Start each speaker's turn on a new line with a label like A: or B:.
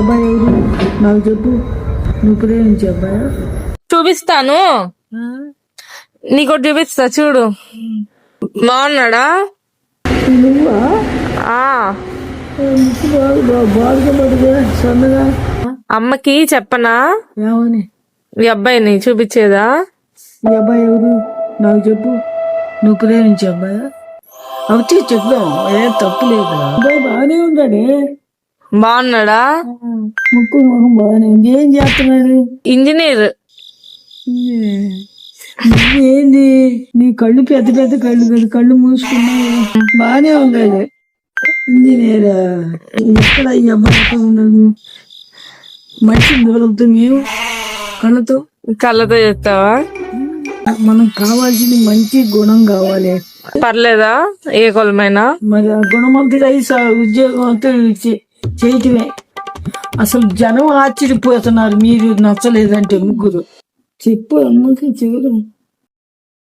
A: అబ్బాయి ఎవరు నాకు చెప్పు, నువ్వు ప్రేమించే అబ్బాయి?
B: చూపిస్తాను, నీకు చూపిస్తా చూడు. బాగున్నాడా?
A: నువ్వా? బాగా సన్నగా.
B: అమ్మకి చెప్పనా
A: ఏమని?
B: ఈ అబ్బాయిని చూపించేదా?
A: ఈ అబ్బాయి ఎవరు నాకు చెప్పు, నువ్వు ప్రేమించే అబ్బాయి? వచ్చి చెప్దాం, ఏం తప్పు లేదు. అబ్బాయి బాగానే ఉన్నాడే.
B: బాగున్నాడా?
A: ముక్కు మొహం బాగానే ఉంది. ఏం చేస్తున్నాడు?
B: ఇంజనీర్.
A: ఏంది నీ కళ్ళు పెద్ద పెద్ద కళ్ళు కదా, కళ్ళు మూసుకున్నావు. బాగానే ఉన్నాడు. ఇంజనీరా? ఎక్కడ ఈ అబ్బాయి ఉన్నాడు? మనిషి దూరంతో మేము
B: కళ్ళతో చెప్తావా?
A: మనకు కావాల్సింది మంచి గుణం కావాలి.
B: పర్లేదా ఏ కులమైనా?
A: మరి ఆ గుణవంతుడు ఉద్యోగంతో చేయటమే. అసలు జనం ఆశ్చర్యపోతున్నారు మీరు నచ్చలేదంటే. ముగ్గురు చెప్పు అమ్మకి చివరు.